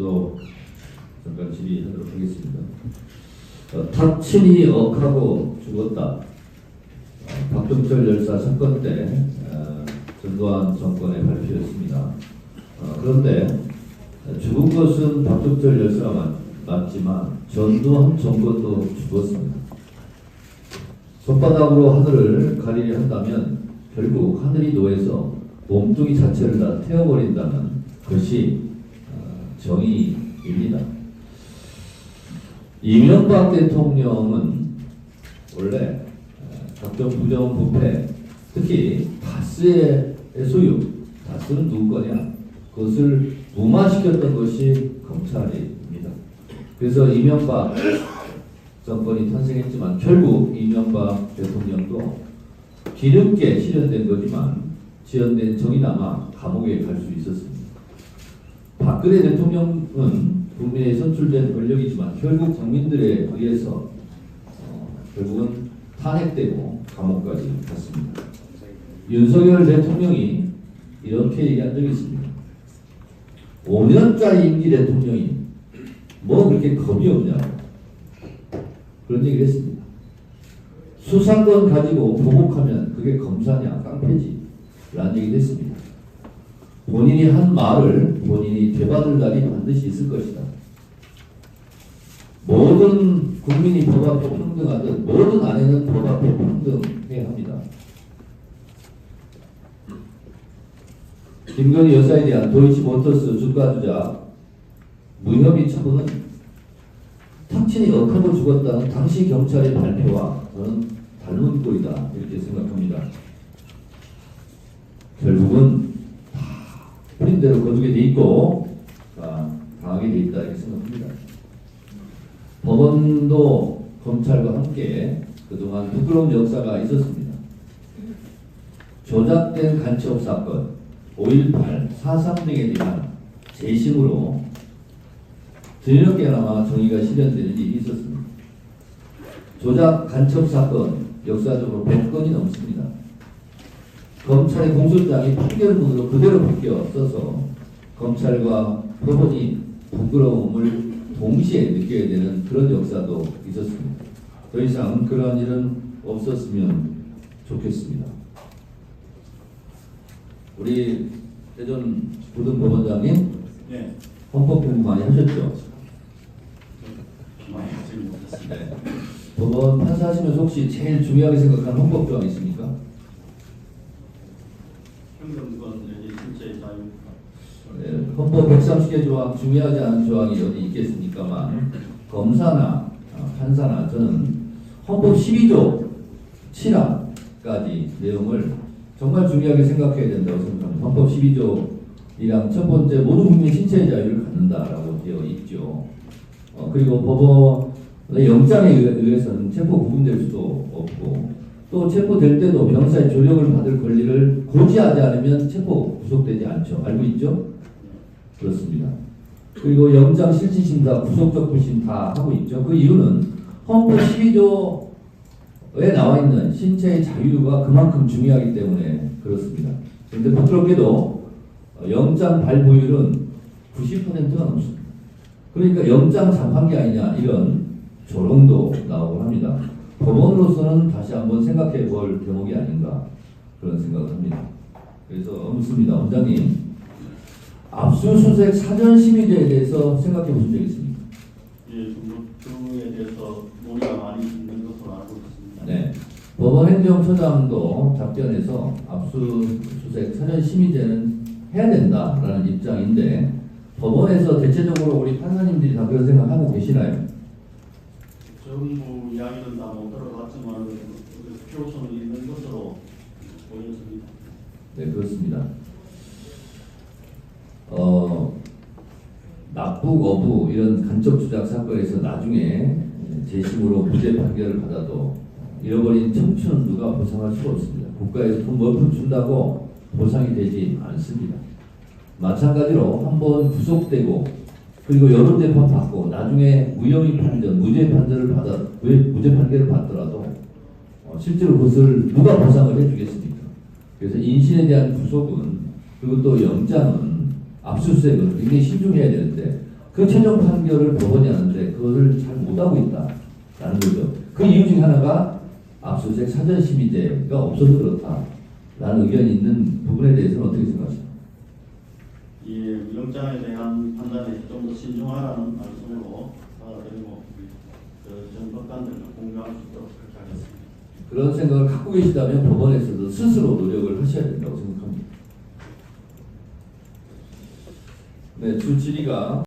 저도 잠깐 질의하도록 하겠습니다. 탁친이 억하고 죽었다. 박종철 열사 사건 때 전두환 정권의 발표였습니다. 그런데 죽은 것은 박종철 열사가 맞지만 전두환 정권도 죽었습니다. 손바닥으로 하늘을 가리려 한다면 결국 하늘이 노해서 몸뚱이 자체를 다 태워버린다는 것이 정의입니다. 이명박 대통령은 원래 각종 부정부패, 특히 다스의 소유, 다스는 누구 거냐? 그것을 무마시켰던 것이 검찰입니다. 그래서 이명박 정권이 탄생했지만 결국 이명박 대통령도 뒤늦게 실현된 거지만 지연된 정이 남아 감옥에 갈 수 있었습니다. 박근혜 대통령은 국민에 선출된 권력이지만 결국 국민들에 의해서 결국은 탄핵되고 감옥까지 갔습니다. 윤석열 대통령이 이렇게 얘기한 적이 있습니다. 5년짜리 임기 대통령이 뭐 그렇게 겁이 없냐고 그런 얘기를 했습니다. 수사권 가지고 보복하면 그게 검사냐 깡패지 라는 얘기를 했습니다. 본인이 한 말을 본인이 되받을 날이 반드시 있을 것이다. 모든 국민이 법 앞에 평등하듯 모든 아내는 법 앞에 평등해야 합니다. 김건희 여사에 대한 도이치모터스 주가 조작 무혐의 처분은 탁친이 억하고 죽었다는 당시 경찰의 발표와 저는 닮은 꼴이다 이렇게 생각합니다. 결국은 다 풀인대로 거두게 돼 있고 당하게 돼 있다 이렇게 생각합니다. 법원도 검찰과 함께 그동안 부끄러운 역사가 있었습니다. 조작된 간첩 사건, 5.18, 4.3 등에 대한 재심으로 드럽게나마 정의가 실현되는 일이 있었습니다. 조작 간첩 사건 역사적으로 100건이 넘습니다. 검찰의 공소장이 판결문으로 그대로 바뀌어 써서 검찰과 법원이 부끄러움을 동시에 느껴야 되는 그런 역사도 있었습니다. 더 이상 그러한 일은 없었으면 좋겠습니다. 우리 대전 고등법원장님, 네. 헌법 공부 많이 하셨죠? 많이 하지 못했습니다. 네. 법원 판사하시면서 혹시 제일 중요하게 생각하는 헌법 조항 있습니까? 평등권 내지 신체의 자유. 네, 헌법 130개 조항 중요하지 않은 조항이 어디 있겠습니까만 검사나 판사나 저는 헌법 12조 7항까지 내용을 정말 중요하게 생각해야 된다고 생각합니다. 헌법 12조이랑 첫 번째 모든 국민 신체의 자유를 갖는다라고 되어 있죠. 그리고 법원의 영장에 의해서는 체포 구금될 수도 없고 또 체포될 때도 변호사의 조력을 받을 권리를 고지하지 않으면 체포 구속되지 않죠. 알고 있죠? 그렇습니다. 그리고 영장 실질심사, 구속적 불심 다 하고 있죠. 그 이유는 헌법 12조에 나와 있는 신체의 자유가 그만큼 중요하기 때문에 그렇습니다. 그런데 부끄럽게도 영장 발부율은 90%가 넘습니다. 그러니까 영장 잠한게 아니냐 이런 조롱도 나오고 합니다. 법원으로서는 다시 한번 생각해 볼 대목이 아닌가 그런 생각을 합니다. 그래서 묻습니다. 원장님, 압수수색 사전심의제에 대해서 생각해 보신 적 있습니까? 예, 그에 대해서 논의가 많이 있는 것으로 알고 있습니다. 네. 법원행정처장도 답변에서 압수수색 사전심의제는 해야 된다라는 입장인데 법원에서 대체적으로 우리 판사님들이 다 그런 생각하고 계시나요? 정부 이야기는 다 못 들어봤지만 필요성이 있는 것으로 보였습니다. 네, 그렇습니다. 납북, 어부 이런 간첩 조작 사건에서 나중에 재심으로 무죄 판결을 받아도 잃어버린 청춘은 누가 보상할 수가 없습니다. 국가에서 돈 몇 푼 준다고 보상이 되지 않습니다. 마찬가지로 한번 구속되고 그리고 여러 재판 받고 나중에 무혐의 판결, 무죄 판결을 받더라도 실제로 그것을 누가 보상을 해주겠습니까? 그래서 인신에 대한 구속은 그리고 또 영장은 압수수색은 굉장히 신중해야 되는데 그 최종 판결을 법원이 하는데 그거를 잘 못하고 있다라는 거죠. 그 이유 중에 하나가 압수수색 사전 심의제가 없어서 그렇다라는 의견이 있는 부분에 대해서는 어떻게 생각하십니까? 이 영장에 대한 판단에 좀 더 신중하라는 말씀으로 받아들이고 전 법관들과 공유할 수 있도록 그렇게 하겠습니다. 그런 생각을 갖고 계시다면 법원에서도 스스로 노력을 하셔야 된다고 생각합니다. 네, 주 질의가